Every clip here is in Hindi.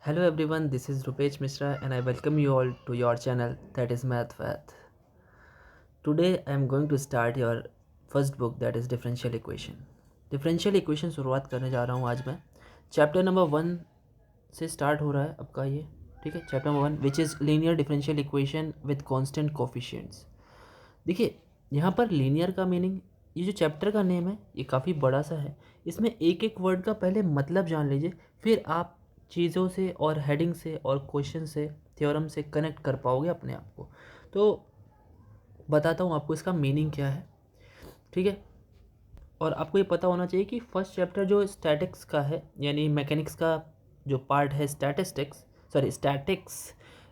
Hello everyone, this is Rupesh Mishra and I welcome you all to your channel that is Math Path. Today I am going to start your first book that is Differential Equation. Differential Equation शुरुआत करने जा रहा हूँ आज मैं. चैप्टर नंबर 1 से स्टार्ट हो रहा है आपका ये, ठीक है. Chapter number 1 which is linear differential equation with constant coefficients. देखिए यहाँ पर लीनियर का मीनिंग, ये जो चैप्टर का नेम है ये काफ़ी बड़ा सा है. इसमें एक एक वर्ड का पहले मतलब जान लीजिए, फिर आप चीज़ों से और हेडिंग से और क्वेश्चन से थ्योरम से कनेक्ट कर पाओगे अपने आप को. तो बताता हूँ आपको इसका मीनिंग क्या है, ठीक है. और आपको ये पता होना चाहिए कि फर्स्ट चैप्टर जो स्टैटिक्स का है, यानी मैकेनिक्स का जो पार्ट है,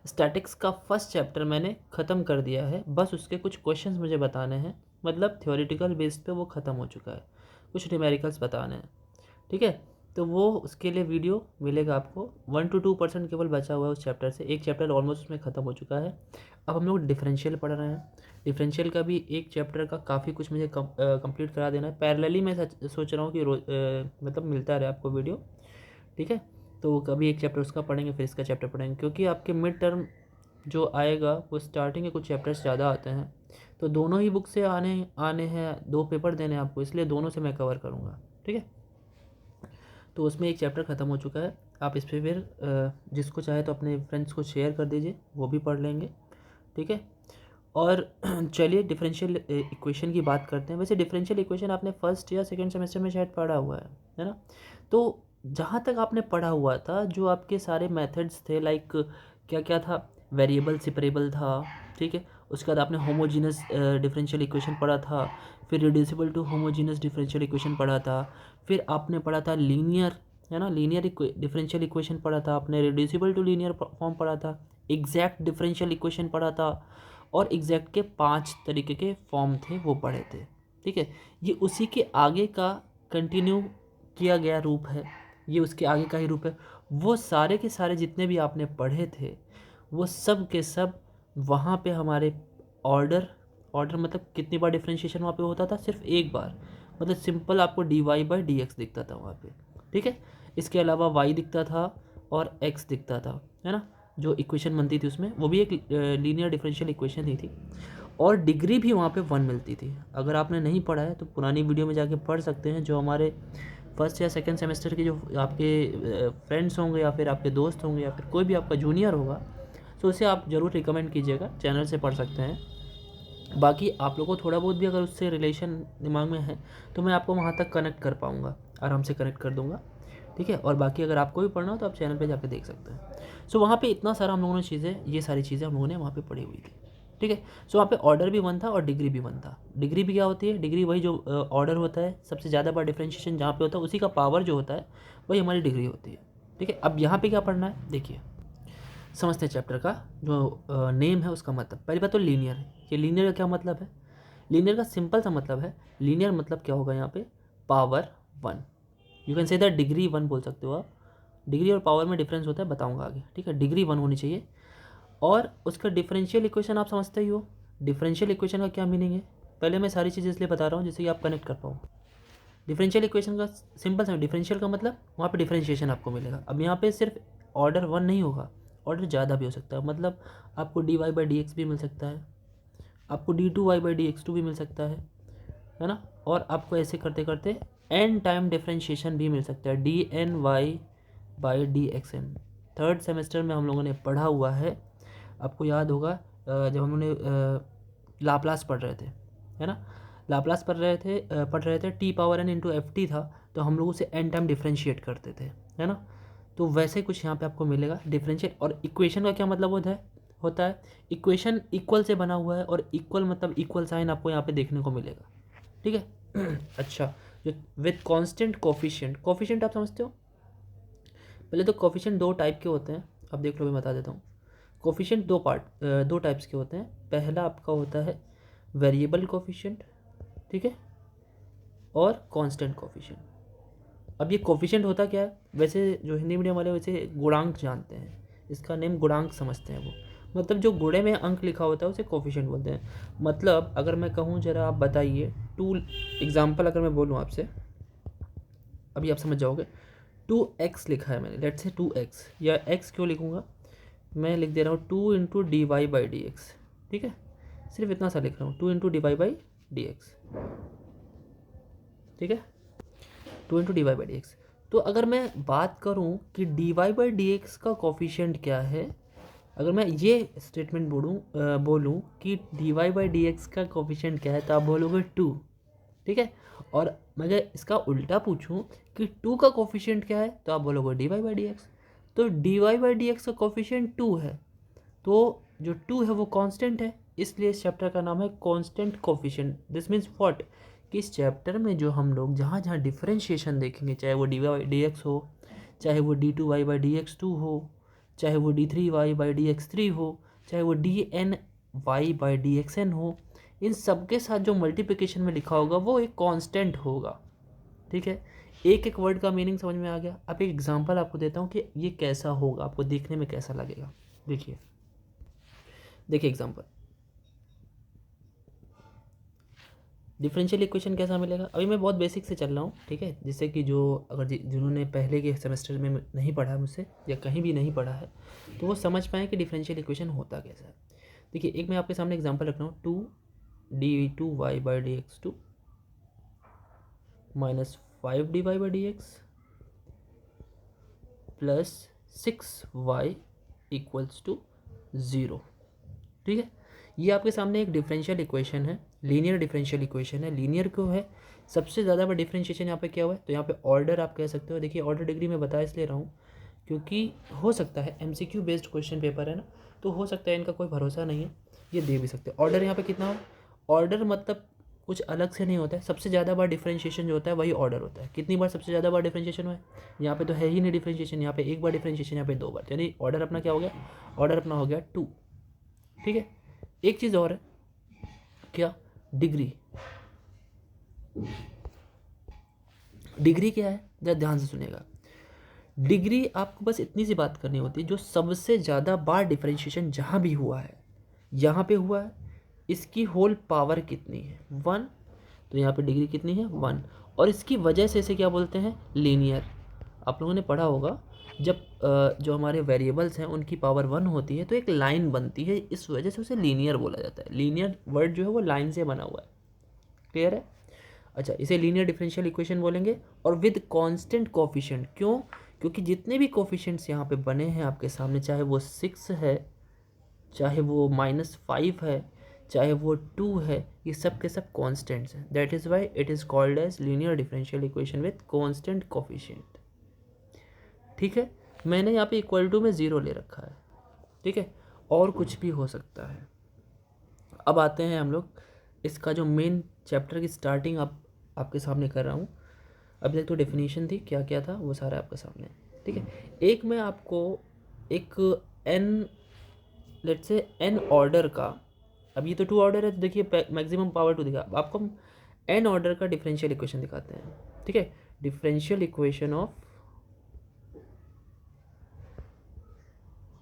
स्टैटिक्स का फर्स्ट चैप्टर मैंने ख़त्म कर दिया है. बस उसके कुछ क्वेश्चंस मुझे बताने हैं, मतलब थ्योरेटिकल बेस पे वो ख़त्म हो चुका है. कुछ न्यूमेरिकल्स बताने हैं, ठीक है. तो वो उसके लिए वीडियो मिलेगा आपको. 1 to 2% केवल बचा हुआ है उस चैप्टर से. एक चैप्टर ऑलमोस्ट उसमें ख़त्म हो चुका है. अब हम लोग डिफरेंशियल पढ़ रहे हैं. डिफरेंशियल का भी एक चैप्टर का काफ़ी कुछ मुझे कंप्लीट करा देना है. पैरेलली मैं सोच रहा हूँ कि मतलब मिलता रहे आपको वीडियो, ठीक है. तो कभी एक चैप्टर उसका पढ़ेंगे, फिर इसका चैप्टर पढ़ेंगे, क्योंकि आपके मिड टर्म जो आएगा वो स्टार्टिंग के कुछ चैप्टर्स ज़्यादा आते हैं. तो दोनों ही बुक से आने हैं, 2 पेपर देने हैं आपको, इसलिए दोनों से मैं कवर करूँगा, ठीक है. तो उसमें एक चैप्टर ख़त्म हो चुका है. आप इस पर फिर जिसको चाहे तो अपने फ्रेंड्स को शेयर कर दीजिए, वो भी पढ़ लेंगे, ठीक है. और चलिए डिफरेंशियल इक्वेशन की बात करते हैं. वैसे डिफरेंशियल इक्वेशन आपने फर्स्ट या सेकंड सेमेस्टर में शायद पढ़ा हुआ है ना. तो जहाँ तक आपने पढ़ा हुआ था, जो आपके सारे मेथड्स थे, लाइक क्या क्या था, वेरिएबल सेपरेबल था, ठीक है. उसके बाद आपने होमोजीनस डिफरेंशियल इक्वेशन पढ़ा था, फिर reducible to homogeneous differential equation पढ़ा था, फिर आपने पढ़ा था लीनियर, है ना, लीनियर डिफरेंशियल इक्वेशन पढ़ा था आपने, रिड्यूसिबल टू लीनियर फॉर्म पढ़ा था, एग्जैक्ट डिफरेंशियल इक्वेशन पढ़ा था, और एग्जैक्ट के 5 तरीके के फॉर्म थे वो पढ़े थे, ठीक है. ये उसी के आगे का कंटिन्यू किया गया रूप है, ये उसके आगे का ही रूप है. वो सारे के सारे जितने भी आपने पढ़े थे वो सब के सब वहाँ पे हमारे ऑर्डर मतलब कितनी बार डिफ्रेंशिएशन वहाँ पे होता था, सिर्फ एक बार. मतलब सिंपल आपको dy/dx दिखता था वहाँ पे, ठीक है. इसके अलावा y दिखता था और x दिखता था, है ना. जो इक्वेशन बनती थी उसमें, वो भी एक लीनियर डिफरेंशियल इक्वेशन ही थी. और डिग्री भी वहाँ पे 1 मिलती थी. अगर आपने नहीं पढ़ा है तो पुरानी वीडियो में जाके पढ़ सकते हैं. जो हमारे फर्स्ट या सेकंड सेमेस्टर के जो आपके फ्रेंड्स होंगे या फिर आपके दोस्त होंगे या फिर कोई भी आपका जूनियर होगा, तो उसे आप ज़रूर रिकमेंड कीजिएगा, चैनल से पढ़ सकते हैं. बाकी आप लोगों को थोड़ा बहुत भी अगर उससे रिलेशन दिमाग में है तो मैं आपको वहाँ तक कनेक्ट कर पाऊँगा, आराम से कनेक्ट कर दूँगा, ठीक है. और बाकी अगर आपको भी पढ़ना हो तो आप चैनल पे जाके देख सकते हैं. सो वहाँ पे इतना सारा हम लोगों ने ये सारी चीज़ें हम लोगों ने वहाँ पे पढ़ी हुई थी, ठीक है. सो वहाँ पे ऑर्डर भी 1 था और डिग्री भी 1 था. डिग्री भी क्या होती है? डिग्री वही जो ऑर्डर होता है, सबसे ज़्यादा बार डिफ्रेंशिएशन जहाँ पे होता है उसी का पावर जो होता है वही हमारी डिग्री होती है, ठीक है. अब यहाँ पर क्या पढ़ना है देखिए, समझते हैं चैप्टर का जो नेम है उसका मतलब. पहली बात तो लीनियर है. ये लीनियर का क्या मतलब है? लीनियर का सिंपल सा मतलब है, लीनियर मतलब क्या होगा यहाँ पे, power 1. You can say that degree 1 बोल सकते हो आप. डिग्री और पावर में डिफरेंस होता है, बताऊंगा आगे, ठीक है. डिग्री 1 होनी चाहिए. और उसका डिफरेंशियल इक्वेशन आप समझते ही हो. डिफरेंशियल इक्वेशन का क्या मीनिंग है, पहले मैं सारी चीज़ें इसलिए बता रहा हूँ जिससे कि आप कनेक्ट कर पाओ. डिफरेंशियल इक्वेशन का सिंपल सा, डिफरेंशियल का मतलब वहाँ पे डिफरेंशिएशन आपको मिलेगा. अब यहाँ पे सिर्फ ऑर्डर 1 नहीं होगा, ऑर्डर ज़्यादा भी हो सकता है. मतलब आपको dy/dx भी मिल सकता है, आपको d2y/dx2 भी मिल सकता है ना. और आपको ऐसे करते करते n टाइम डिफरेंशिएशन भी मिल सकता है, dny/dxn. थर्ड सेमेस्टर में हम लोगों ने पढ़ा हुआ है, आपको याद होगा जब हम लोगों ने लाप्लास पढ़ रहे थे, है ना. लाप्लास पढ़ रहे थे t⁻n इंटू ft था, तो हम लोग उसे n टाइम डिफ्रेंशिएट करते थे, है ना. तो वैसे कुछ यहाँ पे आपको मिलेगा डिफरेंशिएट. और इक्वेशन का क्या मतलब होता है इक्वेशन इक्वल से बना हुआ है, और इक्वल मतलब इक्वल साइन आपको यहाँ पे देखने को मिलेगा, ठीक है. अच्छा, जो विद कांस्टेंट कोफिशिएंट आप समझते हो. पहले तो कोफिशिएंट 2 टाइप के होते हैं, अब देख लो, मैं बता देता हूँ. कोफिशिएंट 2 टाइप्स के होते हैं. पहला आपका होता है वेरिएबल कोफिशिएंट, ठीक है, और कांस्टेंट कोफिशिएंट. अब ये कोफिशिएंट होता क्या है, वैसे जो हिंदी मीडियम वाले वैसे गुणांक जानते हैं, इसका नेम गुणांक समझते हैं वो. मतलब जो गुणे में अंक लिखा होता है उसे कोफिशिएंट बोलते हैं. मतलब अगर मैं कहूँ जरा आप बताइए, 2 एग्जाम्पल अगर मैं बोलूँ आपसे, अभी आप समझ जाओगे. 2x लिखा है मैंने, लेट्स से 2x, या x क्यों लिखूँगा, मैं लिख दे रहा हूँ 2 into d Y by D x, ठीक है, सिर्फ इतना सा लिख रहा हूँ, 2 into d Y by D x, ठीक है, 2 into d Y by D x. तो अगर मैं बात करूँ कि d Y by D x का कोफिशिएंट क्या है, अगर मैं ये स्टेटमेंट बोलूँ कि d Y by D x का कोफिशिएंट क्या है, तो आप बोलोगे 2, ठीक है। और मैं अगर इसका उल्टा पूछूं कि 2 का कोफिशिएंट क्या है, तो आप बोलोगे D Y by D x. तो D Y by D x का कोफिशिएंट 2 है, तो जो 2 है वो कांस्टेंट है, इसलिए इस चैप्टर का नाम है constant coefficient. This means what, कि इस चैप्टर में जो हम लोग जहाँ जहाँ डिफरेंशिएशन देखेंगे, चाहे वो डी वाई डी एक्स हो, चाहे वो d 2 y by D x 2 हो, चाहे वो d 3 y by D x 3 हो, चाहे वो d n y by D x n हो, इन सब के साथ जो मल्टीप्लिकेशन में लिखा होगा वो एक कांस्टेंट होगा, ठीक है। एक एक वर्ड का मीनिंग समझ में आ गया। अब एक एग्जांपल आपको देता हूँ कि ये कैसा होगा, आपको देखने में कैसा लगेगा। देखिए एग्जांपल, डिफरेंशियल इक्वेशन कैसा मिलेगा। अभी मैं बहुत बेसिक से चल रहा हूँ, ठीक है, जिससे कि जो अगर जिन्होंने पहले के सेमेस्टर में नहीं पढ़ा मुझसे या कहीं भी नहीं पढ़ा है, तो वो समझ पाएँ कि डिफरेंशियल इक्वेशन होता कैसा है। देखिए एक मैं आपके सामने एग्जांपल रख रहा हूँ, 2 y by D x 2 minus 5 d Y by D x plus 6y equals to 0, ठीक है। ये आपके सामने एक डिफरेंशियल इक्वेशन है, लीनियर डिफरेंशियल इक्वेशन है। लीनियर क्यों है, सबसे ज़्यादा बड़ा डिफरेंशिएशन यहाँ पे क्या हुआ है, तो यहाँ पे ऑर्डर आप कह सकते हो। देखिए ऑर्डर डिग्री में बता इसलिए रहा हूँ क्योंकि हो सकता है MCQ बेस्ड क्वेश्चन पेपर है ना, तो हो सकता है इनका कोई भरोसा नहीं है, ये दे भी सकते हैं। ऑर्डर यहाँ पे कितना हो, ऑर्डर मतलब कुछ अलग से नहीं होता है, सबसे ज़्यादा बार डिफरेंशिएशन जो होता है वही ऑर्डर होता है। कितनी बार सबसे ज़्यादा बार डिफरेंशिएशन हुआ है, यहाँ पे तो है ही नहीं डिफरेंशिएशन, यहाँ पे एक बार डिफरेंशिएशन, यहाँ पे 2 बार, यानी ऑर्डर अपना क्या हो गया, ऑर्डर अपना हो गया 2, ठीक है। एक चीज़ और है, क्या, डिग्री। डिग्री क्या है, जरा ध्यान से सुनेगा। डिग्री आपको बस इतनी सी बात करनी होती है, जो सबसे ज़्यादा बार डिफरेंशिएशन जहाँ भी हुआ है, यहाँ पे हुआ है, इसकी होल पावर कितनी है, 1, तो यहाँ पे डिग्री कितनी है, 1, और इसकी वजह से इसे क्या बोलते हैं, लीनियर। आप लोगों ने पढ़ा होगा जब जो हमारे वेरिएबल्स हैं उनकी पावर 1 होती है तो एक लाइन बनती है, इस वजह से उसे लीनियर बोला जाता है। लीनियर वर्ड जो है वो लाइन से बना हुआ है, क्लियर है। अच्छा, इसे लीनियर डिफरेंशियल इक्वेशन बोलेंगे, और विद कांस्टेंट कोफिशिएंट। क्यों, क्योंकि जितने भी कोफिशिएंट्स यहाँ पे बने हैं आपके सामने, चाहे वो 6 है, चाहे वो -5 है, चाहे वो 2 है, ये सब के सब कांस्टेंट्स हैं। That is why it is called as linear differential equation with constant coefficient, ठीक है। मैंने यहाँ पे इक्वल टू में 0 ले रखा है, ठीक है, और कुछ भी हो सकता है। अब आते हैं हम लोग, इसका जो मेन चैप्टर की स्टार्टिंग आपके सामने कर रहा हूँ। अभी तक तो डेफिनेशन थी, क्या क्या था वो सारा आपके सामने, ठीक है। एक मैं आपको एक लेट्स से n ऑर्डर का, अब ये तो 2 ऑर्डर है तो देखिए मैक्सिमम पावर 2 दिखा, आपको हम n ऑर्डर का डिफरेंशियल इक्वेशन दिखाते हैं, ठीक है। Differential equation of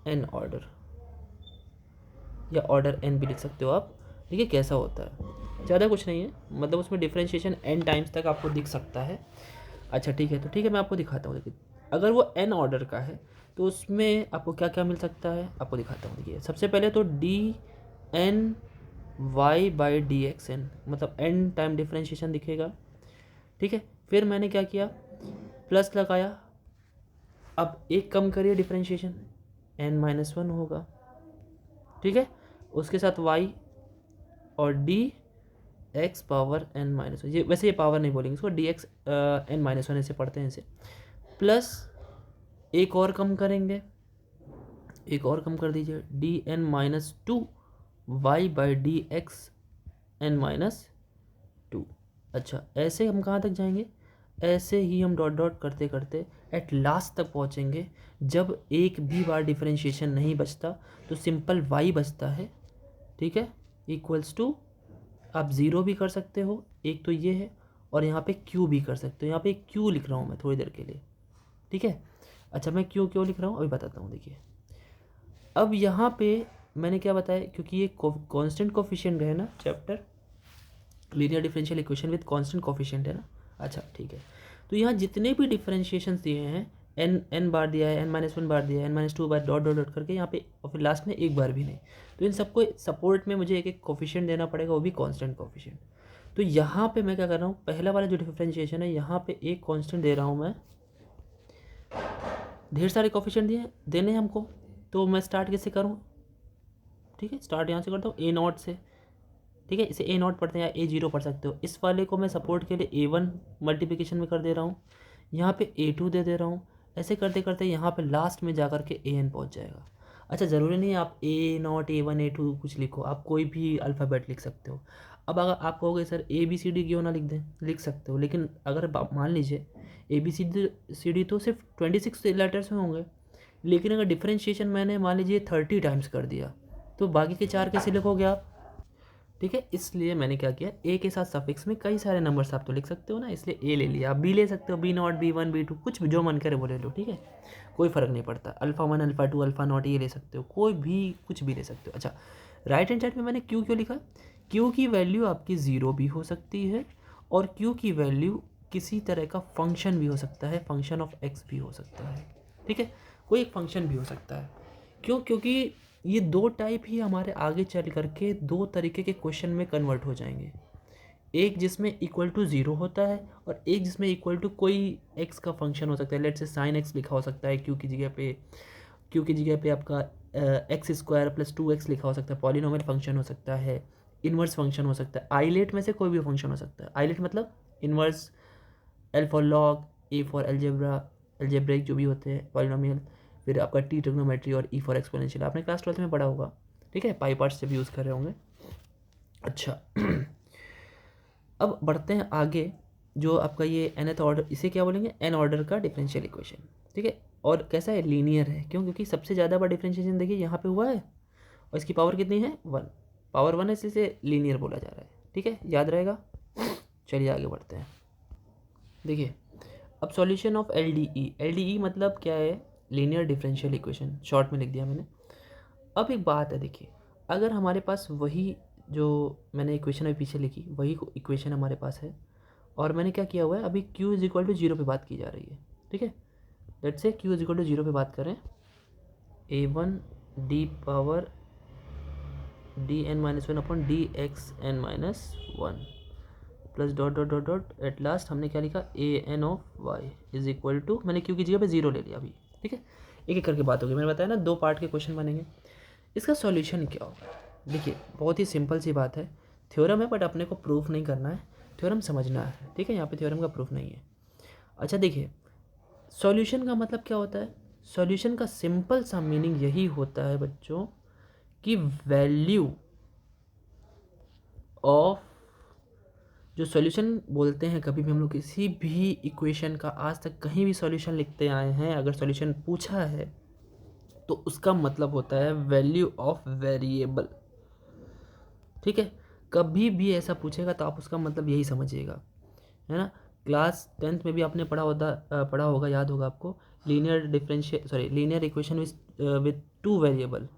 n order, या ऑर्डर n भी लिख सकते हो आप। देखिए कैसा होता है, ज़्यादा कुछ नहीं है, मतलब उसमें डिफरेंशिएशन n टाइम्स तक आपको दिख सकता है। अच्छा ठीक है, तो ठीक है मैं आपको दिखाता हूँ। देखिए अगर वो n ऑर्डर का है तो उसमें आपको क्या क्या मिल सकता है, आपको दिखाता हूँ। देखिए सबसे पहले तो d n y by D x n, मतलब n टाइम डिफरेंशिएशन दिखेगा, ठीक है। फिर मैंने क्या किया, प्लस लगाया, अब एक कम करिए डिफरेंशिएशन, n-1 होगा, ठीक है। उसके साथ y और डी एक्स पावर n-1, ये वैसे ये पावर नहीं बोलेंगे इसको, डी एक्स n-1 ऐसे पढ़ते हैं इसे, प्लस एक और कम करेंगे, एक और कम कर दीजिए, dn-2 y by D x n-2। अच्छा ऐसे हम कहाँ तक जाएंगे, ऐसे ही हम डॉट डॉट करते करते एट लास्ट तक पहुँचेंगे। जब एक भी बार डिफरेंशिएशन नहीं बचता तो सिंपल y बचता है, ठीक है, इक्वल्स टू, आप 0 भी कर सकते हो, एक तो ये है, और यहाँ पे q भी कर सकते हो। यहाँ पे q लिख रहा हूँ मैं थोड़ी देर के लिए, ठीक है। अच्छा मैं q क्यों लिख रहा हूँ अभी बताता हूँ। देखिए अब यहाँ पे मैंने क्या बताया, क्योंकि ये कांस्टेंट कोफिशिएंट है ना, chapter linear differential equation with constant coefficient है ना। अच्छा ठीक है, तो यहाँ जितने भी डिफरेंशिएशंस दिए हैं n बार दिया है, n-1 बार दिया है, n-2 बार डॉट डॉट डॉट करके यहाँ पे, और फिर लास्ट में एक बार भी नहीं। तो इन सबको सपोर्ट में मुझे एक एक कोफिशिएंट देना पड़ेगा, वो भी कांस्टेंट कोफिशिएंट। तो यहाँ पे मैं क्या कर रहा हूँ, पहला वाला जो डिफरेंशिएशन है यहाँ पे एक कांस्टेंट दे रहा हूँ मैं, ढेर सारे कोफिशिएंट दिए देने हैं हमको, तो मैं स्टार्ट कैसे करूँ, ठीक है, स्टार्ट यहाँ से करता हूँ A0 से, ठीक है, इसे A0 पढ़ते हैं या A0 पढ़ सकते हो। इस वाले को मैं सपोर्ट के लिए A1 मल्टीप्लिकेशन में कर दे रहा हूँ, यहाँ पे A2 दे दे रहा हूँ, ऐसे करते करते यहाँ पे लास्ट में जा कर के AN पहुँच जाएगा। अच्छा, ज़रूरी नहीं है आप A0 A1 A2 कुछ लिखो, आप कोई भी अल्फ़ाबेट लिख सकते हो। अब अगर आप कहोगे सर ABCD क्यों ना लिख दें, लिख सकते हो, लेकिन अगर मान लीजिए ABCD तो सिर्फ 26 लेटर्स में होंगे, लेकिन अगर डिफ्रेंशिएशन मैंने मान लीजिए 30 टाइम्स कर दिया, तो बाकी के 4 कैसे लिखोगे आप, ठीक है। इसलिए मैंने क्या किया, ए के साथ सफिक्स में कई सारे नंबर्स आप तो लिख सकते हो ना, इसलिए ए ले लिया। आप बी ले सकते हो, B0 B1 B2 कुछ भी जो मन करे वो ले लो, ठीक है, कोई फ़र्क नहीं पड़ता। अल्फ़ा 1 अल्फ़ा 2 अल्फ़ा नॉट ये ले सकते हो, कोई भी कुछ भी ले सकते हो। अच्छा, राइट हैंड साइड में मैंने क्यू क्यों लिखा, क्यू की वैल्यू आपकी 0 भी हो सकती है, और क्यू की वैल्यू किसी तरह का फंक्शन भी हो सकता है, फंक्शन ऑफ एक्स भी हो सकता है, ठीक है, कोई एक फंक्शन भी हो सकता है। क्यों, क्योंकि ये दो टाइप ही हमारे आगे चल करके दो तरीके के क्वेश्चन में कन्वर्ट हो जाएंगे, एक जिसमें इक्वल टू 0 होता है, और एक जिसमें इक्वल टू कोई एक्स का फंक्शन हो सकता है, लेट्स से साइन एक्स लिखा हो सकता है क्यू की जगह पे आपका x² + 2x लिखा हो सकता है, पॉलिनोमियल फंक्शन हो सकता है, इन्वर्स फंक्शन हो सकता है, आइलेट में से कोई भी फंक्शन हो सकता है। आइलेट मतलब inverse, L for log, A for algebraic जो भी होते हैं पॉलिनोमियल, फिर आपका T ट्रिग्नोमेट्री, और E फॉर एक्सपोनेंशियल, आपने क्लास 12 में पढ़ा होगा, ठीक है, पाई पार्ट्स से भी यूज़ कर रहे होंगे। अच्छा अब बढ़ते हैं आगे, जो आपका ये nth ऑर्डर, इसे क्या बोलेंगे, n ऑर्डर का डिफरेंशियल इक्वेशन, ठीक है, और कैसा है, लीनियर है। क्यों, क्योंकि सबसे ज़्यादा बार डिफरेंशिएशन देखिए यहाँ पे हुआ है, और इसकी पावर कितनी है, 1, पावर 1 है, इसे लीनियर बोला जा रहा है, ठीक है, याद रहेगा। चलिए आगे बढ़ते हैं। देखिए अब सॉल्यूशन ऑफ LDE मतलब क्या है, लीनियर डिफरेंशियल इक्वेशन, शॉर्ट में लिख दिया मैंने। अब एक बात है, देखिए अगर हमारे पास वही जो मैंने इक्वेशन अभी पीछे लिखी, वही इक्वेशन हमारे पास है, और मैंने क्या किया हुआ है, अभी Q = 0 पे बात की जा रही है, ठीक है, लेट्स से Q = 0 पे बात करें, A1 D power dn-1/dxn-1 plus dot dot dot dot, at last हमने क्या लिखा, an(y) = मैंने Q की जगह पे 0 ले लिया अभी, ठीक है, एक एक करके बात होगी। मैंने बताया ना 2 पार्ट के क्वेश्चन बनेंगे। इसका सॉल्यूशन क्या होगा, देखिए बहुत ही सिंपल सी बात है, थ्योरम है बट अपने को प्रूफ नहीं करना है, थ्योरम समझना है, ठीक है, यहाँ पे थ्योरम का प्रूफ नहीं है। अच्छा देखिए, सॉल्यूशन का मतलब क्या होता है, सॉल्यूशन का सिंपल सा मीनिंग यही होता है बच्चों कि वैल्यू ऑफ, जो सॉल्यूशन बोलते हैं, कभी भी हम लोग किसी भी इक्वेशन का आज तक कहीं भी सॉल्यूशन लिखते आए हैं, अगर सॉल्यूशन पूछा है तो उसका मतलब होता है वैल्यू ऑफ वेरिएबल, ठीक है, कभी भी ऐसा पूछेगा तो आप उसका मतलब यही समझिएगा, है ना। क्लास 10th में भी आपने पढ़ा होगा, याद होगा आपको, linear equation with 2 variable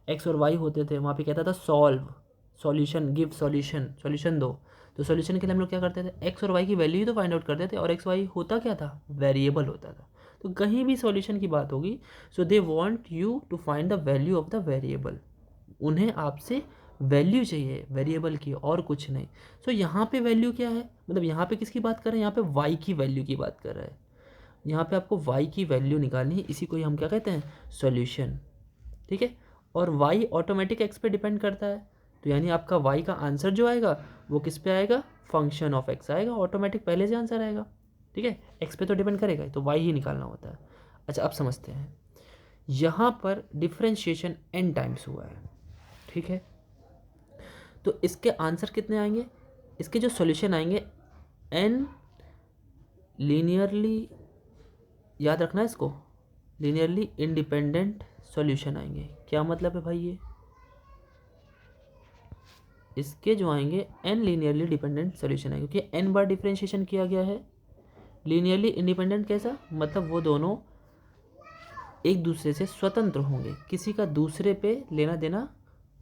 x और वाई होते थे, वहाँ पे कहता था सॉल्यूशन, गिव सॉल्यूशन दो। तो सॉल्यूशन के लिए हम लोग क्या करते थे, एक्स और वाई की वैल्यू ही तो फाइंड आउट करते थे, और एक्स वाई होता क्या था, वेरिएबल होता था। तो कहीं भी सॉल्यूशन की बात होगी, so they want you to find the value of the variable, उन्हें आपसे वैल्यू चाहिए वेरिएबल की, और कुछ नहीं। सो यहाँ पे वैल्यू क्या है, मतलब यहाँ पे किसकी बात कर रहे हैं, यहाँ पे वाई की वैल्यू की बात कर रहे हैं, यहाँ पे आपको वाई की वैल्यू निकालनी है, इसी को हम क्या कहते हैं, सॉल्यूशन, ठीक है। और y ऑटोमेटिक x पे डिपेंड करता है, तो यानी आपका y का आंसर जो आएगा वो किस पे आएगा, फंक्शन ऑफ x आएगा, ऑटोमेटिक पहले से आंसर आएगा, ठीक है, x पे तो डिपेंड करेगा, तो y ही निकालना होता है। अच्छा अब समझते हैं, यहाँ पर डिफ्रेंशिएशन n टाइम्स हुआ है, ठीक है, तो इसके आंसर कितने आएंगे, इसके जो सॉल्यूशन आएंगे n लीनियरली, याद रखना है इसको, लीनियरली इंडिपेंडेंट सॉल्यूशन आएंगे। क्या मतलब है भाई, ये इसके जो आएंगे n लीनियरली डिपेंडेंट सॉल्यूशन है, क्योंकि n बार डिफरेंशिएशन किया गया है। लीनियरली इंडिपेंडेंट कैसा, मतलब वो दोनों एक दूसरे से स्वतंत्र होंगे, किसी का दूसरे पे लेना देना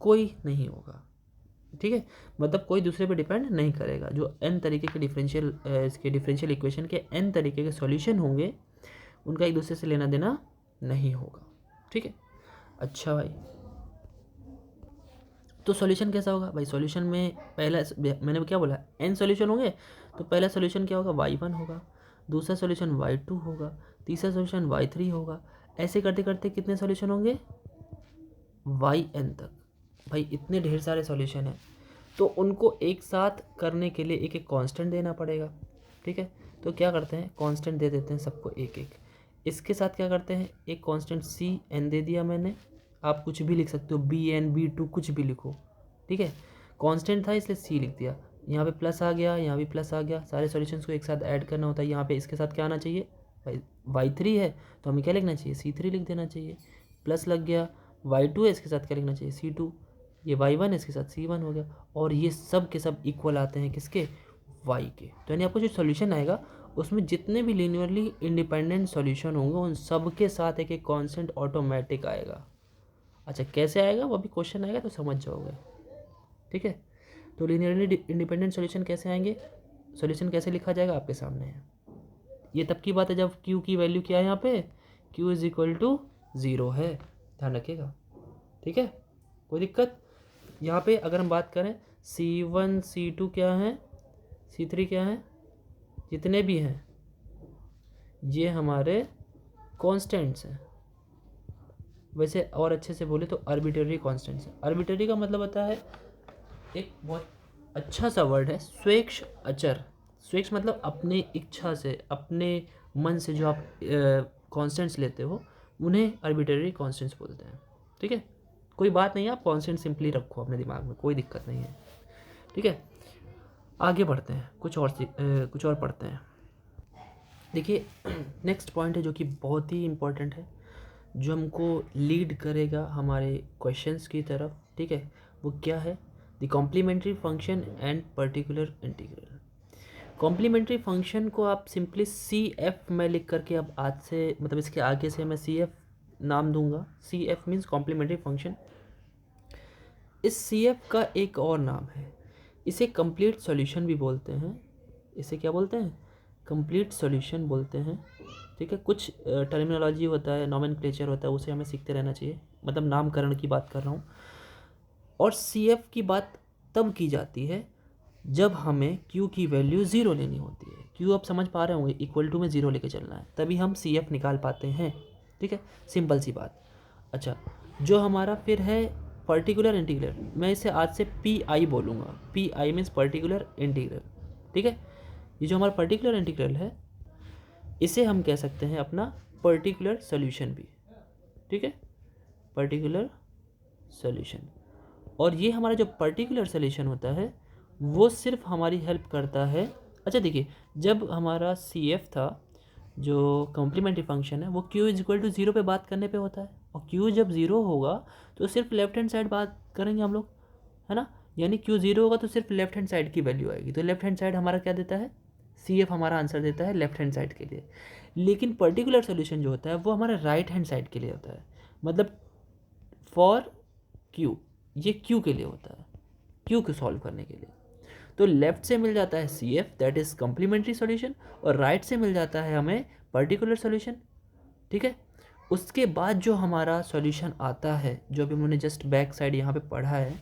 कोई नहीं होगा, ठीक है, मतलब कोई दूसरे पे डिपेंड नहीं करेगा। जो n तरीके के डिफरेंशियल इक्वेशन के n तरीके के सॉल्यूशन होंगे, उनका एक दूसरे से लेना देना नहीं होगा। ठीक है, अच्छा भाई, तो सॉल्यूशन कैसा होगा भाई? सॉल्यूशन में पहला, मैंने क्या बोला, n सॉल्यूशन होंगे, तो पहला सॉल्यूशन क्या होगा? y1 होगा, दूसरा सॉल्यूशन y2 होगा, तीसरा सॉल्यूशन y3 होगा, ऐसे करते करते कितने सॉल्यूशन होंगे? yn तक। भाई इतने ढेर सारे सॉल्यूशन हैं, तो उनको एक साथ करने के लिए एक एक कांस्टेंट देना पड़ेगा। ठीक है, तो क्या करते हैं, कांस्टेंट दे देते हैं सबको एक एक। इसके साथ क्या करते हैं, एक कांस्टेंट cn दे दिया मैंने, आप कुछ भी लिख सकते हो, bn b2 कुछ भी लिखो। ठीक है, कांस्टेंट था इसलिए c लिख दिया, यहाँ पे प्लस आ गया, यहाँ भी प्लस आ गया, सारे सॉल्यूशंस को एक साथ ऐड करना होता है। यहाँ पे इसके साथ क्या आना चाहिए भाई, y3 है तो हमें क्या लिखना चाहिए, c3 लिख देना चाहिए, प्लस लग गया। y2 है, इसके साथ क्या लिखना चाहिए, c2। ये y1 है, इसके साथ c1 हो गया, और ये सब के सब इक्वल आते हैं किसके, y के। तो यानी आपको जो सॉल्यूशन आएगा उसमें जितने भी लीनियरली इंडिपेंडेंट सॉल्यूशन होंगे उन सब के साथ एक एक कांस्टेंट ऑटोमेटिक आएगा। अच्छा, कैसे आएगा वो अभी क्वेश्चन आएगा तो समझ जाओगे। ठीक है, तो लीनियरली इंडिपेंडेंट सॉल्यूशन कैसे आएंगे, सॉल्यूशन कैसे लिखा जाएगा आपके सामने है। ये तब की बात है जब q की वैल्यू क्या है, यहाँ पे q इज इक्वल टू 0 है, ध्यान रखिएगा। ठीक है, कोई दिक्कत? यहाँ पे अगर हम बात करें c1 c2 क्या है, c3 क्या है, जितने भी हैं ये हमारे कॉन्स्टेंट्स हैं। वैसे और अच्छे से बोले तो आर्बिट्रेरी कॉन्स्टेंट्स हैं। आर्बिट्रेरी का मतलब होता है, एक बहुत अच्छा सा वर्ड है, स्वेच्छ अचर। स्वेच्छ मतलब अपने इच्छा से, अपने मन से जो आप कॉन्स्टेंट्स लेते हो उन्हें आर्बिट्रेरी कॉन्स्टेंट्स बोलते हैं। ठीक है, कोई बात नहीं है, आप कॉन्स्टेंट सिंपली रखो अपने दिमाग में, कोई दिक्कत नहीं है। ठीक है, आगे बढ़ते हैं, कुछ और पढ़ते हैं। देखिए नेक्स्ट पॉइंट है जो कि बहुत ही इम्पोर्टेंट है, जो हमको लीड करेगा हमारे क्वेश्चंस की तरफ। ठीक है, वो क्या है, the complementary function and particular integral. Complementary function को आप सिंपली CF में लिख करके, अब आज से मतलब इसके आगे से मैं CF नाम दूंगा। CF means complementary function. इस CF का एक और नाम है, इसे कंप्लीट सॉल्यूशन भी बोलते हैं। इसे क्या बोलते हैं, कंप्लीट सॉल्यूशन बोलते हैं। ठीक है, कुछ टर्मिनोलॉजी होता है, नॉमेनक्लेचर होता है, उसे हमें सीखते रहना चाहिए, मतलब नामकरण की बात कर रहा हूँ। और CF की बात तब की जाती है जब हमें Q की वैल्यू 0 लेनी होती है। Q आप समझ पा रहे होंगे, इक्वल टू में 0 लेके चलना है, तभी हम CF निकाल पाते हैं। ठीक है, सिंपल सी बात। अच्छा, जो हमारा फिर है पर्टिकुलर इंटीग्रल, मैं इसे आज से PI बोलूँगा। PI means particular integral. ठीक है, ये जो हमारा पर्टिकुलर इंटीग्रल है इसे हम कह सकते हैं अपना पर्टिकुलर सॉल्यूशन भी। ठीक है, पर्टिकुलर सॉल्यूशन। और ये हमारा जो पर्टिकुलर सॉल्यूशन होता है वो सिर्फ हमारी हेल्प करता है। अच्छा देखिए, जब हमारा CF था जो कॉम्प्लीमेंट्री फंक्शन है, वो Q इज इक्वल टू 0 पे बात करने पे होता है, और Q जब 0 होगा तो सिर्फ लेफ्ट हैंड साइड बात करेंगे हम लोग, है ना। यानी Q 0 होगा तो सिर्फ लेफ्ट हैंड साइड की वैल्यू आएगी, तो लेफ्ट हैंड साइड हमारा क्या देता है, CF हमारा आंसर देता है लेफ्ट हैंड साइड के लिए। लेकिन पर्टिकुलर सोल्यूशन जो होता है वो हमारा राइट हैंड साइड के लिए होता है, मतलब फॉर Q, ये Q के लिए होता है, Q को सॉल्व करने के लिए। तो लेफ्ट से मिल जाता है CF that is complementary solution, और राइट से मिल जाता है हमें पर्टिकुलर सॉल्यूशन। ठीक है, उसके बाद जो हमारा सॉल्यूशन आता है, जो अभी हमने जस्ट बैक साइड यहाँ पे पढ़ा है,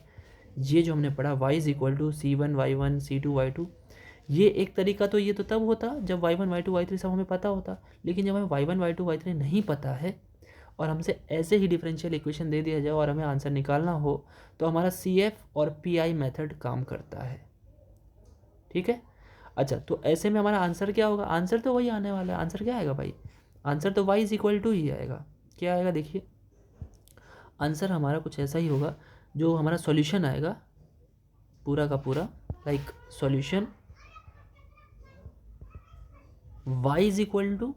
ये जो हमने पढ़ा y is equal to C1 y1 C2 y2, ये एक तरीका तो ये तो तब होता जब y1 y2 y3 सब हमें पता होता। लेकिन जब हमें y1 y2 y3 नहीं पता है और हमसे ऐसे ही डिफरेंशियल इक्वेशन दे दिया जाए और हमें आंसर निकालना हो, तो हमारा CF और PI मेथड काम करता है। ठीक है, अच्छा, तो ऐसे में हमारा आंसर क्या होगा, आंसर तो वही आने वाला है। आंसर क्या आएगा भाई, आंसर तो y इज इक्वल टू ही आएगा। क्या आएगा, देखिए आंसर हमारा कुछ ऐसा ही होगा, जो हमारा सॉल्यूशन आएगा पूरा का पूरा, like solution y is equal to,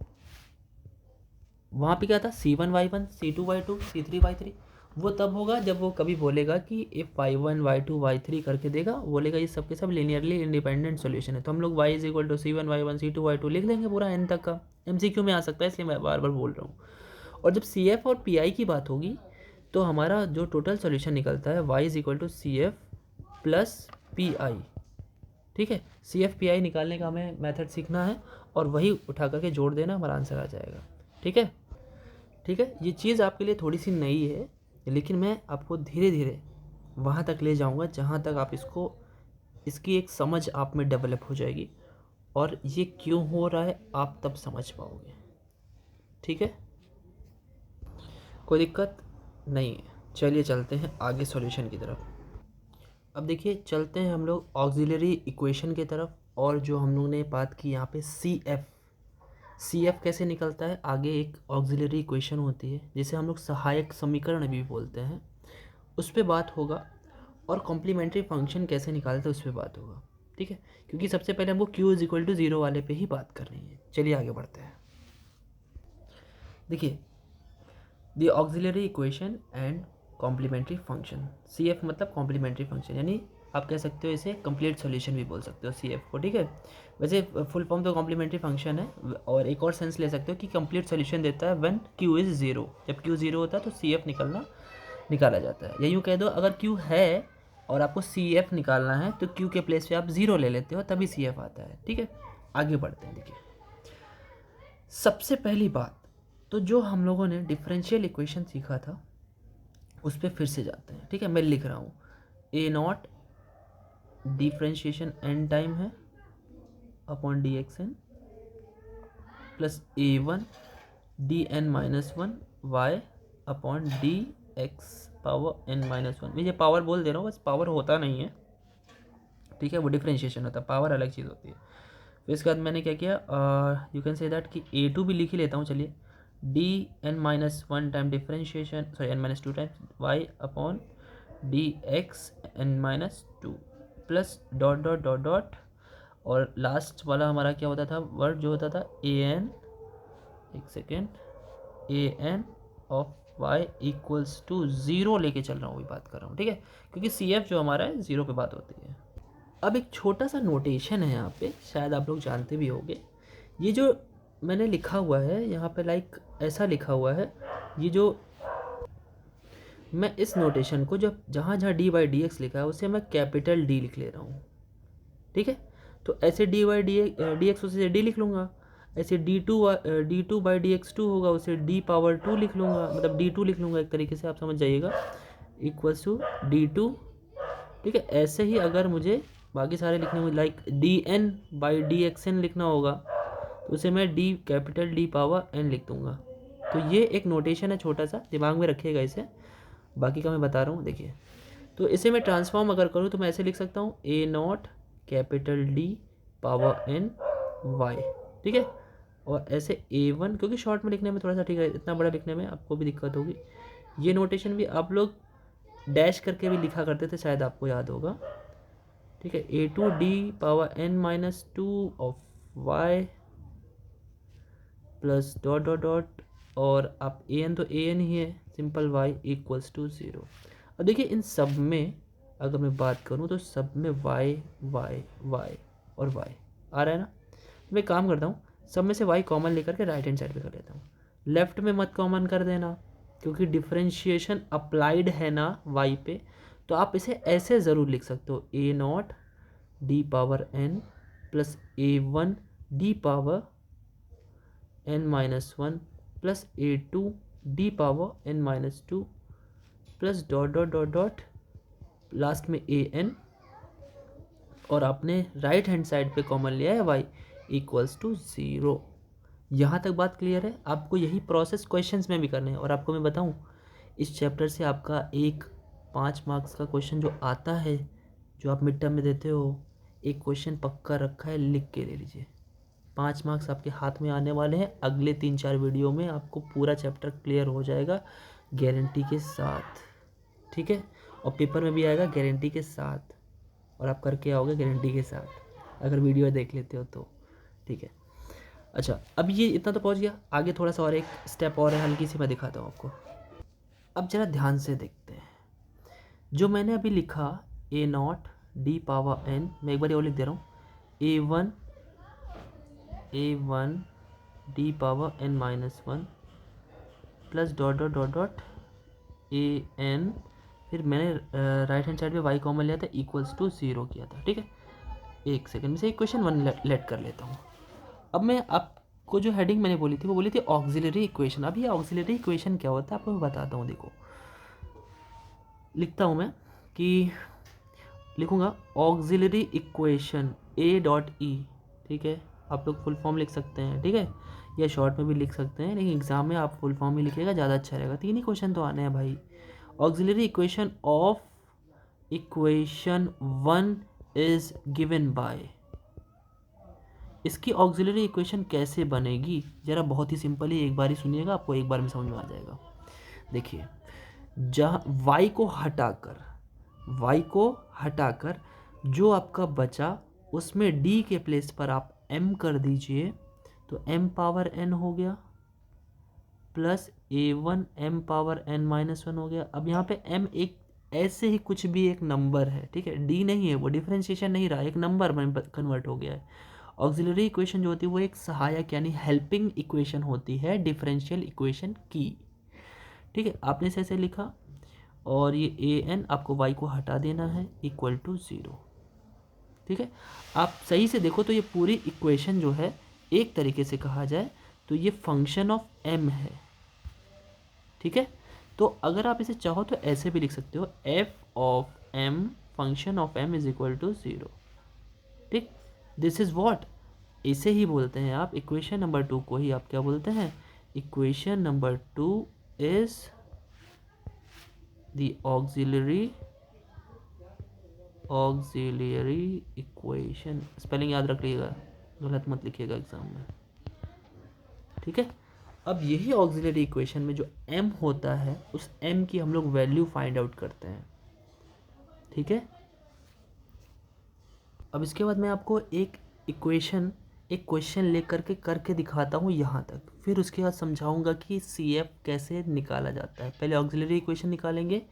वहाँ पे क्या था, C1 y1 C2 y2 C3 y3। वो तब होगा जब वो कभी बोलेगा कि इफ y1 y2 y3 करके देगा, बोलेगा ये सब के सब लीनियरली इंडिपेंडेंट सॉल्यूशन है, तो हम लोग y is equal to C1 y1 C2 y2 लिख देंगे पूरा n तक का। MCQ में आ सकता है, इसलिए मैं बार बार बोल रहा हूँ। और जब CF और PI की बात होगी तो हमारा जो टोटल सॉल्यूशन निकलता है y is equal to CF plus PI। ठीक है, CF PI निकालने का हमें मेथड सीखना है और वही उठा करके जोड़ देना, हमारा आंसर आ जाएगा। ठीक है, ठीक है। ये चीज़ आपके लिए थोड़ी सी नई है, लेकिन मैं आपको धीरे धीरे वहाँ तक ले जाऊँगा जहाँ तक आप इसकी एक समझ आप में डेवलप हो जाएगी, और ये क्यों हो रहा है आप तब समझ पाओगे। ठीक है, कोई दिक्कत नहीं है। चलिए चलते हैं आगे सॉल्यूशन की तरफ। अब देखिए, चलते हैं हम लोग ऑक्सिलरी इक्वेशन की तरफ, और जो हम लोग ने बात की यहाँ पे सी एफ कैसे निकलता है। आगे एक ऑक्सिलरी इक्वेशन होती है जिसे हम लोग सहायक समीकरण भी बोलते हैं, उस पर बात होगा, और कॉम्प्लीमेंट्री फंक्शन कैसे निकालते हैं उस पर बात होगा। ठीक है, क्योंकि सबसे पहले हमको Q is equal to zero वाले पे ही बात करनी है। चलिए आगे बढ़ते हैं। देखिए, the auxiliary equation and complementary function, C F मतलब कॉम्प्लीमेंट्री फंक्शन, यानी आप कह सकते हो इसे कंप्लीट सॉल्यूशन भी बोल सकते हो सी एफ को। ठीक है, वैसे फुल फॉर्म तो कॉम्प्लीमेंट्री फंक्शन है, और एक और सेंस ले सकते हो कि कंप्लीट सॉल्यूशन देता है व्हेन क्यू इज़ ज़ीरो। जब क्यू ज़ीरो होता है तो सी एफ निकाला जाता है। या यूँ कह दो, अगर क्यू है और आपको सी एफ निकालना है तो क्यू के प्लेस पे आप ज़ीरो ले लेते हो, तभी सी एफ आता है। ठीक है, आगे बढ़ते हैं। देखिए, सबसे पहली बात तो जो हम लोगों ने डिफरेंशियल इक्वेशन सीखा था उस पर फिर से जाते हैं। ठीक है, मैं लिख रहा हूँ A naught differentiation N time है upon D x N plus A one D N minus one Y upon D X power N minus one. ये पावर बोल दे रहा हूँ, बस पावर होता नहीं है। ठीक है, वो डिफरेंशिएशन होता है, पावर अलग चीज़ होती है। फिर इसके बाद मैंने क्या किया, यू कैन से दैट कि ए टू भी लिख ही लेता हूँ। चलिए, d N minus one time differentiation, sorry n minus two times y upon D x n minus two plus dot dot dot dot, और लास्ट वाला हमारा क्या होता था, वर्ड जो होता था ए एन, एक second, a n of y equals to zero लेके चल रहा हूँ, वही बात कर रहा हूँ। ठीक है, क्योंकि सी एफ जो हमारा है ज़ीरो पे बात होती है। अब एक छोटा सा नोटेशन है यहाँ पे, शायद आप लोग जानते भी होंगे। ये जो मैंने लिखा हुआ है यहाँ पे, लाइक ऐसा लिखा हुआ है, ये जो मैं इस नोटेशन को जब जहाँ जहाँ डी बाई डी एक्स लिखा है उसे मैं कैपिटल डी लिख ले रहा हूँ। ठीक है, तो ऐसे डी बाई डी एक्स उसे डी लिख लूँगा, ऐसे d two by D x two होगा उसे डी पावर टू लिख लूँगा, मतलब डी टू लिख लूँगा, एक तरीके से आप समझ जाइएगा, इक्वल्स टू डी टू। ठीक है, ऐसे ही अगर मुझे बाकी सारे लिखने में, like d n by D x n लिखना होगा तो उसे मैं d capital D power n लिख दूँगा। तो ये एक नोटेशन है, छोटा सा दिमाग में रखिएगा इसे, बाकी का मैं बता रहा हूँ। देखिए, तो इसे मैं ट्रांसफॉर्म अगर करूँ तो मैं ऐसे लिख सकता हूँ A naught capital D power N Y. ठीक है, और ऐसे ए वन, क्योंकि शॉर्ट में लिखने में थोड़ा सा ठीक है, इतना बड़ा लिखने में आपको भी दिक्कत होगी। ये नोटेशन भी आप लोग डैश करके भी लिखा करते थे, शायद आपको याद होगा। ठीक है, A two D power N minus two of Y plus dot dot dot, और आप ए एन तो ए एन ही है, simple Y equals to zero. अब देखिए, इन सब में अगर मैं बात करूँ तो सब में वाई वाई वाई और वाई आ रहा है ना। तो मैं काम करता हूँ, सब में से वाई कॉमन लेकर के राइट हैंड साइड पे कर लेता हूँ। लेफ्ट में मत कॉमन कर देना, क्योंकि डिफरेंशिएशन अप्लाइड है ना वाई पे, तो आप इसे ऐसे ज़रूर लिख सकते हो, A naught D power N plus A one D power N minus one plus A two D power N minus two plus dot dot dot dot, last में ए एन, और आपने राइट हैंड साइड पे कॉमन लिया है वाई इक्वल्स टू ज़ीरो। यहाँ तक बात क्लियर है। आपको यही प्रोसेस क्वेश्चंस में भी करने हैं, और आपको मैं बताऊँ, इस चैप्टर से आपका एक 5 मार्क्स का क्वेश्चन जो आता है, जो आप मिड टर्म में देते हो, एक क्वेश्चन पक्का रखा है, लिख के ले लीजिए। 5 मार्क्स आपके हाथ में आने वाले हैं। अगले 3-4 वीडियो में आपको पूरा चैप्टर क्लियर हो जाएगा गारंटी के साथ। ठीक है, और पेपर में भी आएगा गारंटी के साथ, और आप करके आओगे गारंटी के साथ अगर वीडियो देख लेते हो तो। ठीक है, अच्छा, अब ये इतना तो पहुंच गया। आगे थोड़ा सा और एक स्टेप और है, हल्की सी मैं दिखाता हूँ आपको। अब जरा ध्यान से देखते हैं, जो मैंने अभी लिखा A naught D power N, मैं एक बार और लिख दे रहा हूँ, A one D power N minus one plus dot dot dot dot A N, फिर मैंने राइट हैंड साइड पे वाई कॉमन लिया था, इक्वल्स टू ज़ीरो किया था। ठीक है, एक सेकंड में से इक्वेशन वन लेट कर लेता हूँ। अब मैं को जो हेडिंग मैंने बोली थी वो बोली थी ऑक्सिलरी इक्वेशन। अब ये ऑक्सिलरी इक्वेशन क्या होता है आपको मैं बताता हूँ। देखो लिखता हूँ मैं कि लिखूँगा ऑक्सिलरी इक्वेशन ए डॉट ई, ठीक है। आप लोग फुल फॉर्म लिख सकते हैं, ठीक है, या शॉर्ट में भी लिख सकते हैं, लेकिन एग्जाम में आप फुल फॉर्म ही लिखिएगा, ज़्यादा अच्छा रहेगा। 3 ही क्वेश्चन तो आने हैं भाई। Auxiliary equation of equation 1 is given by. इसकी ऑक्सिलरी इक्वेशन कैसे बनेगी ज़रा बहुत ही सिंपल ही, एक बार ही सुनिएगा, आपको एक बार में समझ में आ जाएगा। देखिए जहाँ y को हटाकर जो आपका बचा उसमें d के प्लेस पर आप m कर दीजिए, तो m पावर n हो गया plus a1 m power n minus 1 हो गया। अब यहाँ पे m एक ऐसे ही कुछ भी एक नंबर है, ठीक है, d नहीं है, वो डिफरेंशिएशन नहीं रहा, एक नंबर में कन्वर्ट हो गया है। ऑक्सिलरी इक्वेशन जो होती है वो एक सहायक यानी हेल्पिंग इक्वेशन होती है डिफरेंशियल इक्वेशन की, ठीक है। आपने इसे ऐसे लिखा और ये ए एन आपको y को हटा देना है इक्वल टू 0, ठीक है। आप सही से देखो तो ये पूरी इक्वेशन जो है एक तरीके से कहा जाए तो ये फंक्शन ऑफ m है, ठीक है। तो अगर आप इसे चाहो तो ऐसे भी लिख सकते हो f of m function of m is equal to 0, ठीक। दिस इज व्हाट, इसे ही बोलते हैं आप इक्वेशन नंबर 2 को ही आप क्या बोलते हैं, equation number 2 is the auxiliary equation. Spelling याद रख लीजिएगा, गलत मत लिखिएगा एग्जाम में, ठीक है। अब यही ऑक्सिलरी इक्वेशन में जो m होता है उस m की हम लोग वैल्यू फाइंड आउट करते हैं, ठीक है। अब इसके बाद मैं आपको एक क्वेश्चन लेकर के करके दिखाता हूँ यहाँ तक, फिर उसके बाद समझाऊंगा कि CF कैसे निकाला जाता है। पहले ऑक्सिलरी इक्वेशन निकालेंगे,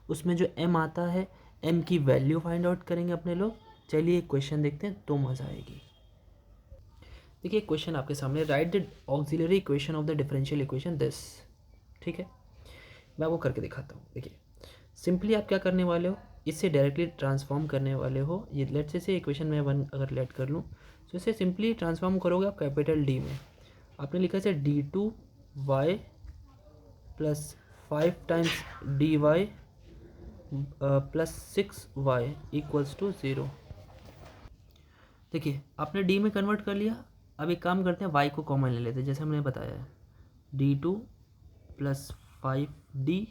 उसमें जो m आता है m की वैल्यू फाइंड आउट करेंगे अपने लोग। चलिए एक क्वेश्चन देखते हैं तो मज़ा आएगी। देखिए एक क्वेश्चन आपके सामने, right the auxiliary equation of the differential equation this, ठीक है। मैं वो करके दिखाता हूँ। देखिए सिंपली आप क्या करने वाले हो, इससे डायरेक्टली ट्रांसफॉर्म करने वाले हो। ये लेट्स से इक्वेशन में 1 अगर लेट कर लूँ तो इसे सिंपली ट्रांसफॉर्म करोगे आप कैपिटल D में। आपने लिखा है d2y plus 5 times dy plus 6y equals to 0। देखिए आपने d में कन्वर्ट कर लिया। अब एक काम करते हैं, y को कॉमन ले लेते हैं, जैसे हमने बताया है d2 प्लस 5d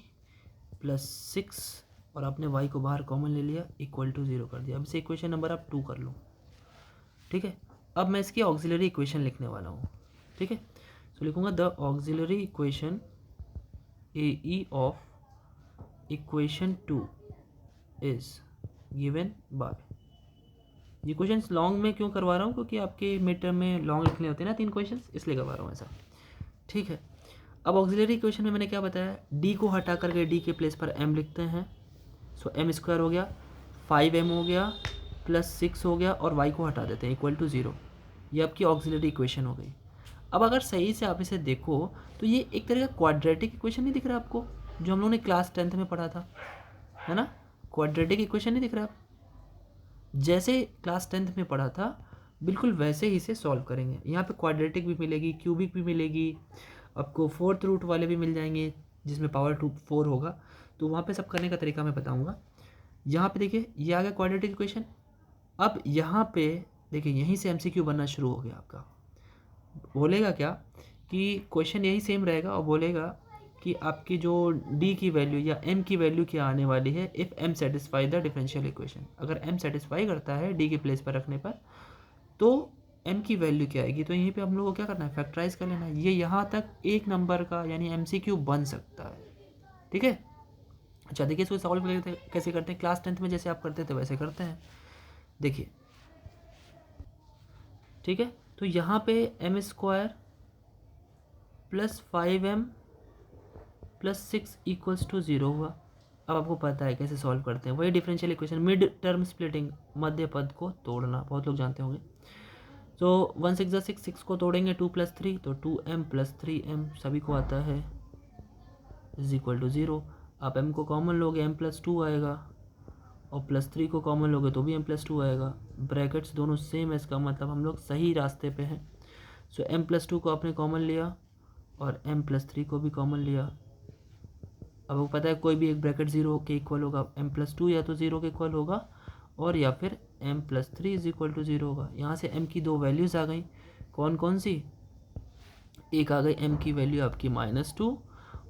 प्लस 6 और आपने y को बाहर कॉमन ले लिया इक्वल टू 0 कर दिया। अब इसे इक्वेशन नंबर आप 2 कर लो, ठीक है। अब मैं इसकी ऑक्सिलरी इक्वेशन लिखने वाला हूँ, ठीक है। तो लिखूँगा the auxiliary equation AE of equation 2 is given by. ये क्वेश्चन लॉन्ग में क्यों करवा रहा हूँ, क्योंकि आपके मिड टर्म में लॉन्ग लिखने होते हैं ना 3 क्वेश्चन, इसलिए करवा रहा हूँ ऐसा, ठीक है। अब ऑक्सिलरी इक्वेशन में मैंने क्या बताया, d को हटा करके d के प्लेस पर m लिखते हैं। सो m स्क्वायर हो गया, 5m हो गया प्लस 6 हो गया और y को हटा देते हैं इक्वल टू 0। ये आपकी ऑक्सिलरी इक्वेशन हो गई। अब अगर सही से आप इसे देखो तो ये एक तरह का क्वाड्रेटिक इक्वेशन नहीं दिख रहा आपको, जो हम लोगों ने क्लास 10th में पढ़ा था, है ना। क्वाड्रेटिक इक्वेशन नहीं दिख रहा, जैसे क्लास 10th में पढ़ा था बिल्कुल वैसे ही इसे सॉल्व करेंगे। यहाँ पे क्वाड्रेटिक भी मिलेगी, क्यूबिक भी मिलेगी, आपको 4th रूट वाले भी मिल जाएंगे जिसमें पावर 4 होगा, तो वहाँ पे सब करने का तरीका मैं बताऊँगा। यहाँ पे देखिए ये आ गया क्वाड्रेटिक इक्वेशन। अब यहाँ पे देखिए यहीं से MCQ बनना शुरू हो गया आपका। बोलेगा क्या कि क्वेश्चन यही सेम रहेगा और बोलेगा कि आपकी जो d की वैल्यू या m की वैल्यू क्या आने वाली है if m satisfy the differential equation. अगर m सेटिस्फाई करता है d के प्लेस पर रखने पर तो m की वैल्यू क्या आएगी, तो यहीं पे हम लोग को क्या करना है, फैक्टराइज कर लेना है। ये यहाँ तक एक नंबर का यानी MCQ बन सकता है, ठीक है। अच्छा देखिए इसको सॉल्व कैसे करते हैं, क्लास 10th में जैसे आप करते थे वैसे करते हैं। देखिए ठीक है, तो यहाँ पे m square plus 5m plus 6 equals to 0 हुआ। अब आपको पता है कैसे सॉल्व करते हैं, वही differential equation, mid term splitting, मध्य पद को तोड़ना, बहुत लोग जानते होंगे। तो 1 6 6 6 को तोड़ेंगे 2 प्लस 3 तो 2m प्लस 3m सभी को आता है इज इक्वल टू 0। आप m को कॉमन लोगे m प्लस 2 आएगा और प्लस 3 को कॉमन लोगे तो भी m प्लस 2 आएगा। ब्रैकेट्स दोनों सेम है, इसका मतलब हम लोग सही रास्ते पे हैं। सो m+2 को आपने कॉमन लिया और m+3 को भी कॉमन लिया। अब वो पता है कोई भी एक ब्रैकेट 0 के इक्वल होगा, m+2 या तो 0 के इक्वल होगा और या फिर m+3 इज इक्वल टू 0 होगा। यहाँ से m की दो वैल्यूज़ आ गई, कौन कौन सी, एक आ गई m की वैल्यू आपकी -2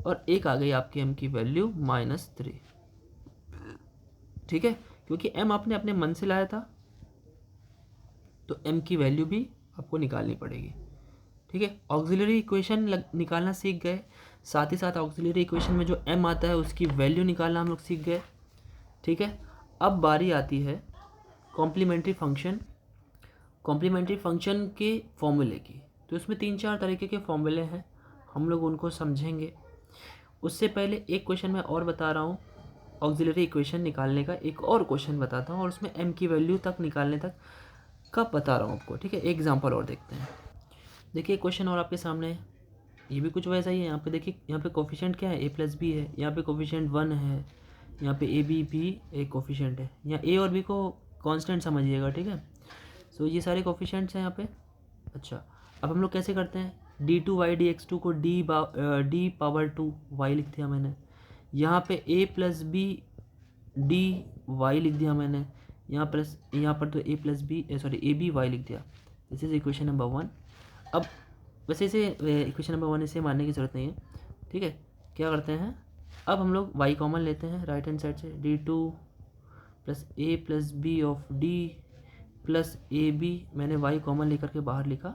और एक आ गई आपकी m की वैल्यू -3। ठीक है, क्योंकि m आपने अपने मन से लाया था तो m की वैल्यू भी आपको निकालनी पड़ेगी। ठीक है, ऑक्सिलरी इक्वेशन निकालना सीख गए, साथ ही साथ ऑक्सिलरी इक्वेशन में जो m आता है उसकी वैल्यू निकालना हम लोग सीख गए। ठीक है, अब बारी आती है कॉम्प्लीमेंट्री फंक्शन, कॉम्प्लीमेंट्री फंक्शन के फॉर्मूले की। तो इसमें 3-4 तरीके के फॉर्मूले हैं, हम लोग उनको समझेंगे। उससे पहले एक क्वेश्चन मैं और बता रहा हूँ, ऑक्सिलरी इक्वेशन निकालने का एक और क्वेश्चन बताता हूँ और उसमें m की वैल्यू तक निकालने तक का बता रहा हूँ आपको। ठीक है, एक एग्जाम्पल और देखते हैं। देखिए क्वेश्चन और आपके सामने है, ये भी कुछ वैसा ही है। यहाँ पे देखिए, यहाँ पे कोफिशिएंट क्या है, a+b है, यहाँ पे कोफिशिएंट 1 है, यहाँ पे ab भी एक कोफिशिएंट है, यहाँ a और b को कांस्टेंट समझिएगा। ठीक है, सो ये सारे कोफिशिएंट्स हैं यहाँ पे। अच्छा, अब हम लोग कैसे करते हैं, d2y dx2 को d⁻2y लिख दिया मैंने, यहाँ पे a+b dy लिख दिया मैंने, यहाँ पर तो ab y लिख दिया। This is equation number 1। अब वैसे इसे इक्वेशन नंबर 1 इसे मानने की ज़रूरत नहीं है। ठीक है, क्या करते हैं, अब हम लोग y कॉमन लेते हैं राइट हैंड साइड से, d2 + a+b of d + ab, मैंने y कॉमन लेकर के बाहर लिखा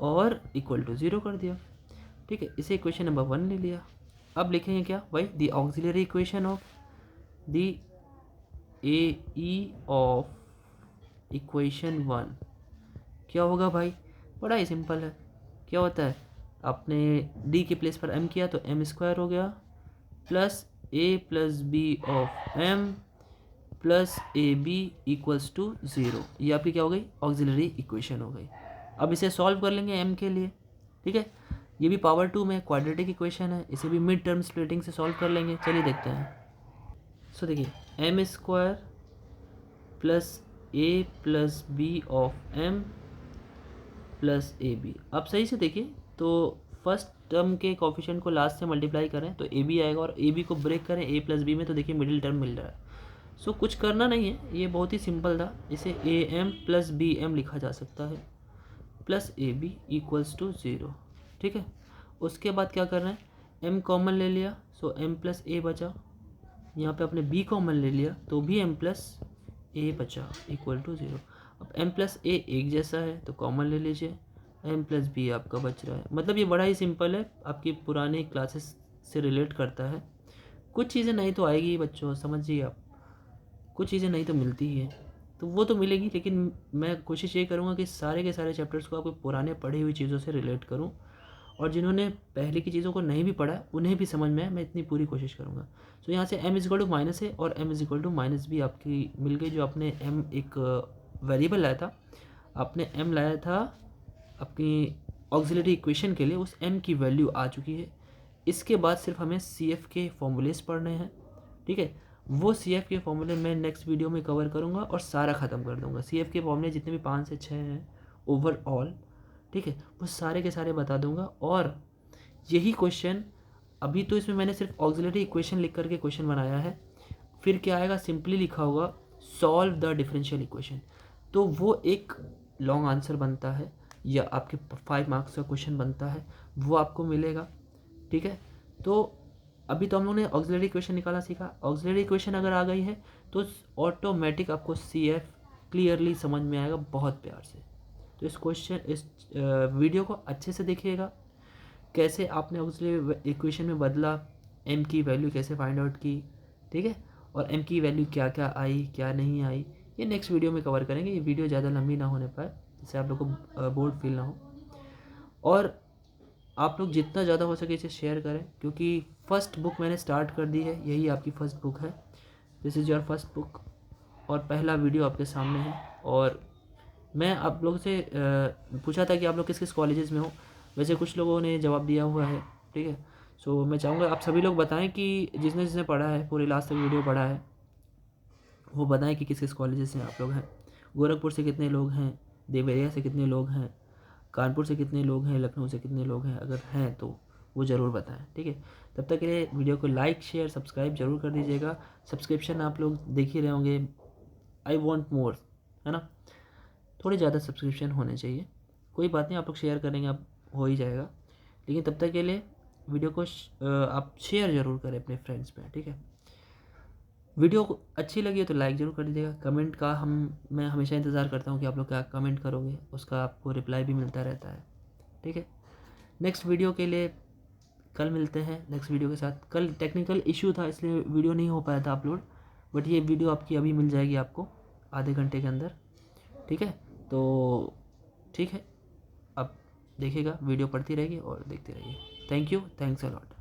और इक्वल टू 0 कर दिया। ठीक है, इसे इक्वेशन नंबर 1 ले लिया। अब लिखेंगे क्या भाई, the auxiliary equation of the AE of equation 1 क्या होगा भाई, बड़ा ही सिंपल है। क्या होता है, आपने d के प्लेस पर m किया तो m² हो गया plus a+b of m plus ab equals to 0। ये आपकी क्या हो गई, ऑक्सिलरी इक्वेशन हो गई। अब इसे सॉल्व कर लेंगे m के लिए। ठीक है, ये भी पावर 2 में क्वाड्रेटिक इक्वेशन है, इसे भी मिड टर्म स्प्लिटिंग से सॉल्व कर लेंगे। चलिए देखते हैं। सो देखिए, m² plus a+b of m plus ab। अब सही से देखिए, तो फर्स्ट टर्म के कोफिशिएंट को लास्ट से मल्टीप्लाई करें तो ab आएगा और ab को ब्रेक करें a+b में तो देखिए मिडिल टर्म मिल रहा है। सो कुछ करना नहीं है, ये बहुत ही सिंपल था। इसे am प्लस bm लिखा जा सकता है प्लस ab इक्वल्स टू 0। ठीक है, उसके बाद क्या कर रहे हैं, m कॉमन ले लिया, सो m प्लस a बचा, यहाँ पे अपने b कॉमन ले लिया तो भी m प्लस a बचा इक्वल टू 0। अब m प्लस a एक जैसा है तो कॉमन ले लीजिए, m प्लस b आपका बच रहा है। मतलब ये बड़ा ही सिंपल है, आपकी पुराने क्लासेस से रिलेट करता है। कुछ चीज़ें नहीं तो आएगी बच्चों, समझिए आप, कुछ चीज़ें नहीं तो मिलती ही है, तो वो तो मिलेगी, लेकिन मैं कोशिश ये करूँगा कि सारे के सारे चैप्टर्स को आपको पुराने पढ़ी हुई चीज़ों से रिलेट करूँ, और जिन्होंने पहले की चीज़ों को नहीं भी पढ़ा उन्हें भी समझ में आए, मैं इतनी पूरी कोशिश करूँगा। तो यहाँ से m इक्वल टू माइनस है और m इक्वल टू -b आपकी मिल गई। जो आपने m एक वेरिएबल लाया था, आपने m लाया था अपनी ऑक्सिलरी इक्वेशन के लिए, उस m की वैल्यू आ चुकी है। इसके बाद सिर्फ हमें CF के फॉर्मूलेस पढ़ने हैं। ठीक है, वो CF के फॉर्मूले मैं नेक्स्ट वीडियो में कवर करूँगा और सारा ख़त्म कर दूँगा। CF के फॉर्मूले जितने भी 5 से 6 हैं ओवरऑल, ठीक है, वो सारे के सारे बता दूँगा। और यही क्वेश्चन, अभी तो इसमें मैंने सिर्फ ऑक्सिलरी इक्वेशन लिख करके क्वेश्चन बनाया है, फिर क्या आएगा, सिंपली लिखा होगा सॉल्व द डिफरेंशियल इक्वेशन, तो वो एक लॉन्ग आंसर बनता है या आपके 5 मार्क्स का क्वेश्चन बनता है, वो आपको मिलेगा। ठीक है, तो अभी तो हम लोगों ने ऑक्सिलरी इक्वेशन निकाला सीखा। ऑक्सिलरी इक्वेशन अगर आ गई है तो ऑटोमेटिक आपको CF क्लियरली समझ में आएगा बहुत प्यार से। तो इस वीडियो को अच्छे से देखिएगा, कैसे आपने ऑक्सिलरी इक्वेशन में बदला, m की वैल्यू कैसे फाइंड आउट की। ठीक है, और m की वैल्यू क्या क्या आई क्या नहीं आई, ये नेक्स्ट वीडियो में कवर करेंगे। ये वीडियो ज़्यादा लंबी ना होने पाए, जिससे आप लोग को बोर्ड फील ना हो, और आप लोग जितना ज़्यादा हो सके इसे शेयर करें, क्योंकि फ़र्स्ट बुक मैंने स्टार्ट कर दी है, यही आपकी फ़र्स्ट बुक है। This is your first book और पहला वीडियो आपके सामने है। और मैं आप लोगों से पूछा था कि आप लोग किस किस कॉलेजेस में हो, वैसे कुछ लोगों ने जवाब दिया हुआ है। ठीक है, सो मैं चाहूँगा आप सभी लोग बताएं कि जिसने जिसने पढ़ा है, पूरे लास्ट तक वीडियो पढ़ा है, वो बताएं कि किस किस कॉलेजेस से आप लोग हैं। गोरखपुर से कितने लोग हैं, देवरिया से कितने लोग हैं, कानपुर से कितने लोग हैं, लखनऊ से कितने लोग हैं, अगर हैं तो वो ज़रूर बताएं, ठीक है। तब तक के लिए वीडियो को लाइक शेयर सब्सक्राइब जरूर कर दीजिएगा। सब्सक्रिप्शन आप लोग देख ही रहे होंगे, आई वॉन्ट मोर, है ना, थोड़े ज़्यादा सब्सक्रिप्शन होने चाहिए। कोई बात नहीं, आप लोग शेयर करेंगे, आप हो ही जाएगा। लेकिन तब तक के लिए वीडियो को आप शेयर ज़रूर करें अपने फ्रेंड्स में, ठीक है। वीडियो को अच्छी लगी है तो लाइक ज़रूर कर दीजिएगा। कमेंट का मैं हमेशा इंतज़ार करता हूँ कि आप लोग क्या कमेंट करोगे, उसका आपको रिप्लाई भी मिलता रहता है, ठीक है। नेक्स्ट वीडियो के लिए कल मिलते हैं नेक्स्ट वीडियो के साथ। कल टेक्निकल इशू था इसलिए वीडियो नहीं हो पाया था अपलोड, बट ये वीडियो आपकी अभी मिल जाएगी आपको आधे घंटे के अंदर, ठीक है। तो ठीक है, अब देखिएगा, वीडियो पढ़ती रहेगी और देखते रहिए। Thank you, thanks a lot.